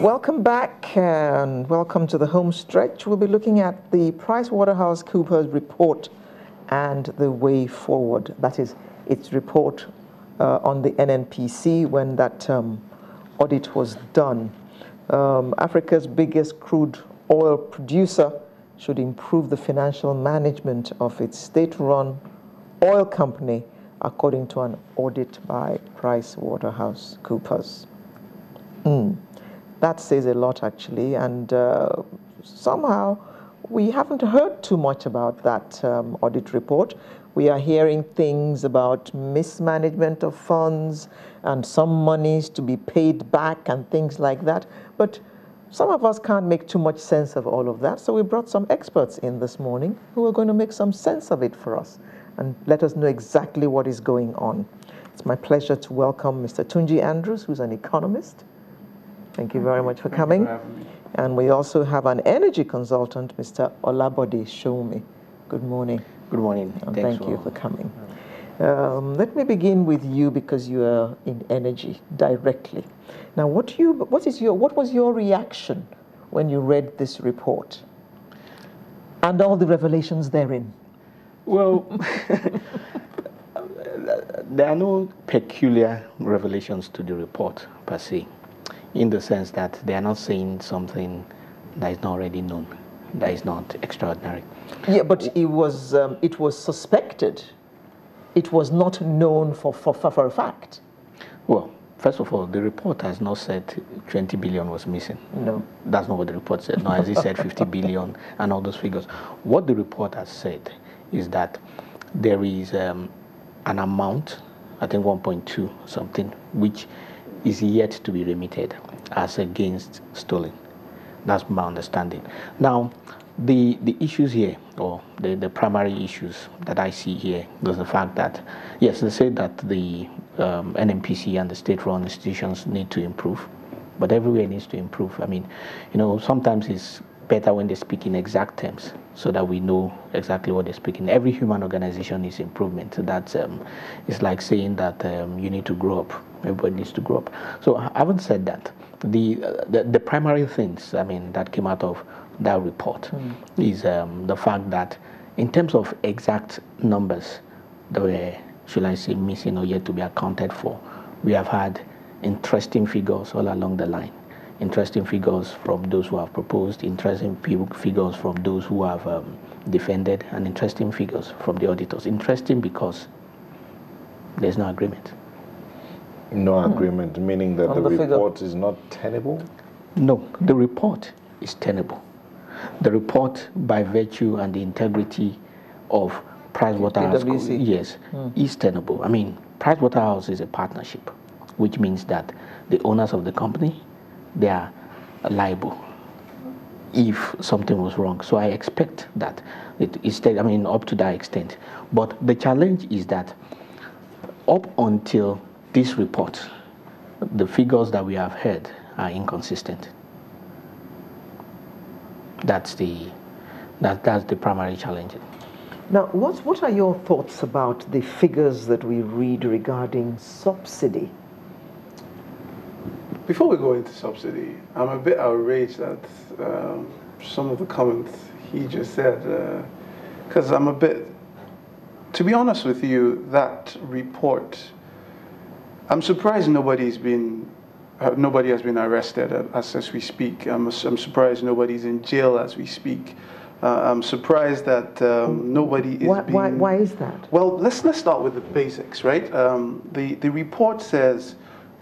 Welcome back and welcome to the home stretch. We'll be looking at the PriceWaterHouseCooper's report and the way forward. That is its report on the NNPC when that audit was done. Africa's biggest crude oil producer should improve the financial management of its state-run oil company, according to an audit by PriceWaterHouseCoopers. That says a lot, actually, and somehow we haven't heard too much about that audit report. We are hearing things about mismanagement of funds and some monies to be paid back and things like that, but some of us can't make too much sense of all of that, so we brought some experts in this morning who are going to make some sense of it for us and let us know exactly what is going on. It's my pleasure to welcome Mr. Tunji Andrews, who's an economist. Thank you very much for coming. And we also have an energy consultant, Mr. Olabode Shomi. Good morning. Good morning. And thank you for coming. Let me begin with you because you are in energy directly. Now, what was your reaction when you read this report and all the revelations therein? Well, there are no peculiar revelations to the report per se, in the sense that they are not saying something that is not already known, that is not extraordinary. Yeah, but it was suspected. It was not known for a fact. Well, first of all, the report has not said 20 billion was missing. No. That's not what the report said. No, as it said 50 billion and all those figures. What the report has said is that there is an amount, I think 1.2 something, which is yet to be remitted as against stolen. That's my understanding. Now, the issues here, or the primary issues that I see here, is the fact that, yes, they say that the NNPC and the state-run institutions need to improve, but everywhere needs to improve. I mean, sometimes it's better when they speak in exact terms so that we know exactly what they're speaking. Every human organization needs improvement. That's it's like saying that you need to grow up. Everybody needs to grow up. So having said that, the primary things, I mean, that came out of that report is the fact that in terms of exact numbers that were, should I say, missing or yet to be accounted for, we have had interesting figures all along the line. Interesting figures from those who have proposed, interesting figures from those who have defended, and interesting figures from the auditors. Interesting because there's no agreement. No agreement, meaning that the report is not tenable? No, the report is tenable. The report, by virtue and the integrity of PriceWaterhouse, yes, is tenable. I mean, PriceWaterhouse is a partnership, which means that the owners of the company, they are liable if something was wrong. So I expect that it is, I mean, up to that extent. But the challenge is that up until this report, the figures that we have heard are inconsistent. That's the primary challenge. Now, what are your thoughts about the figures that we read regarding subsidy? Before we go into subsidy, I'm a bit outraged at some of the comments he just said, because I'm a bit, to be honest with you, that report, I'm surprised nobody has been arrested as we speak. I'm surprised nobody's in jail as we speak. I'm surprised that nobody is Why is that? Well, let's start with the basics, right? The report says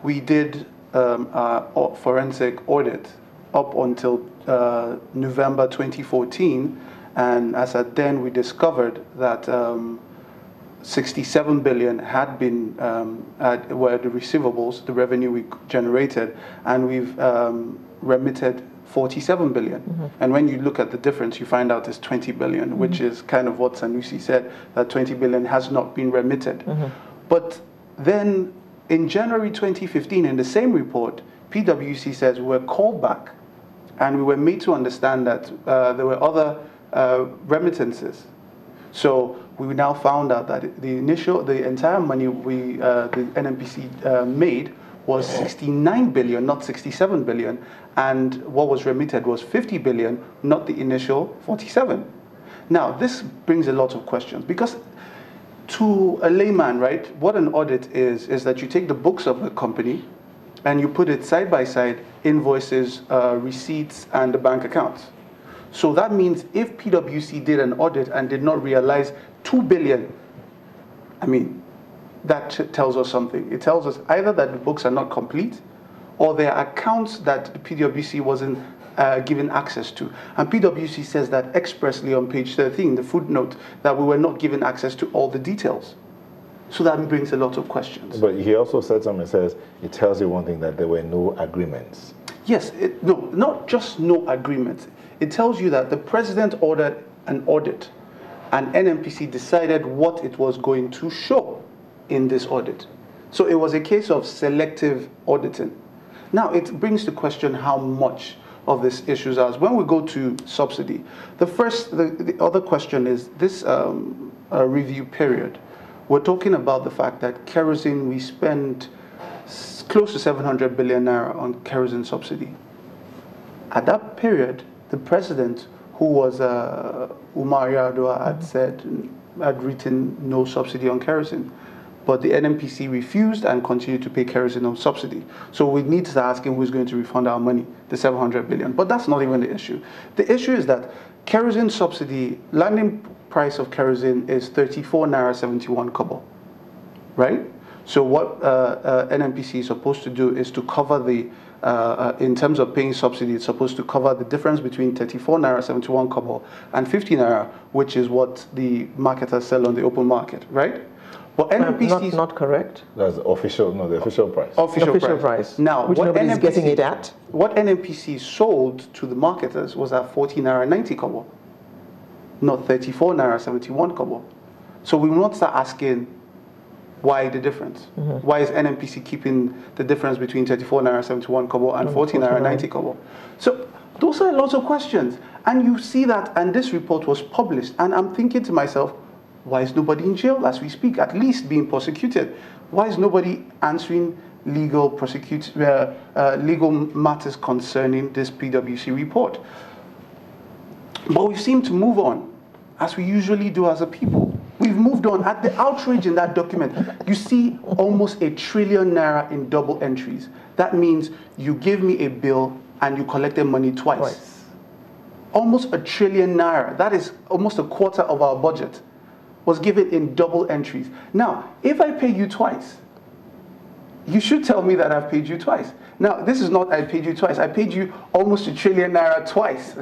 we did a forensic audit up until November 2014, and as at then we discovered that 67 billion had been were the receivables, the revenue we generated, and we've remitted 47 billion. And when you look at the difference, you find out it's 20 billion, which is kind of what Sanusi said, that 20 billion has not been remitted. But then in January 2015, in the same report, PwC says we were called back and we were made to understand that there were other remittances. So we now found out that the entire money the NNPC made was 69 billion, not 67 billion, and what was remitted was 50 billion, not the initial 47. Now, this brings a lot of questions, because to a layman, right, what an audit is that you take the books of the company and you put it side by side, invoices, receipts, and the bank accounts. So that means if PwC did an audit and did not realize 2 billion, I mean, that tells us something. It tells us either that the books are not complete, or there are accounts that the PwC wasn't given access to. And PwC says that expressly on page 13, the footnote, that we were not given access to all the details. So that brings a lot of questions. But he also said something, says, it tells you one thing, that there were no agreements. Yes, no, not just no agreements. It tells you that the president ordered an audit, and NNPC decided what it was going to show in this audit. So it was a case of selective auditing. Now, it brings the question how much of these issues are. When we go to subsidy, the other question is this review period. We're talking about the fact that kerosene, we spend close to 700 billion naira on kerosene subsidy. At that period, the president, who was Umar Yar'Adua, had written no subsidy on kerosene. But the NNPC refused and continued to pay kerosene on subsidy. So we need to ask him who's going to refund our money, the 700 billion. But that's not even the issue. The issue is that kerosene subsidy, landing price of kerosene is 34 naira 71 kobo, right? So what NNPC is supposed to do is to cover the, in terms of paying subsidy, it's supposed to cover the difference between 34 naira 71 kobo and 50 naira, which is what the marketers sell on the open market, right? But NNPC not correct. That's official, no, the official price. Official price. Now, which nobody's getting it at. What NNPC sold to the marketers was at 40 naira 90 kobo, not 34 naira 71 kobo. So we will not start asking why the difference. Why is NNPC keeping the difference between 34 naira 71 kobo and 40 naira 90 kobo? So those are lots of questions. And you see that, and this report was published, and I'm thinking to myself, why is nobody in jail as we speak, at least being prosecuted? Why is nobody answering legal matters concerning this PwC report? But we seem to move on, as we usually do as a people. We've moved on. At the outrage in that document, you see almost 1 trillion naira in double entries. That means you give me a bill and you collected money twice. Almost 1 trillion naira. That is almost a quarter of our budget was given in double entries. Now, if I pay you twice, you should tell me that I've paid you twice. Now, this is not I paid you twice. I paid you almost 1 trillion naira twice.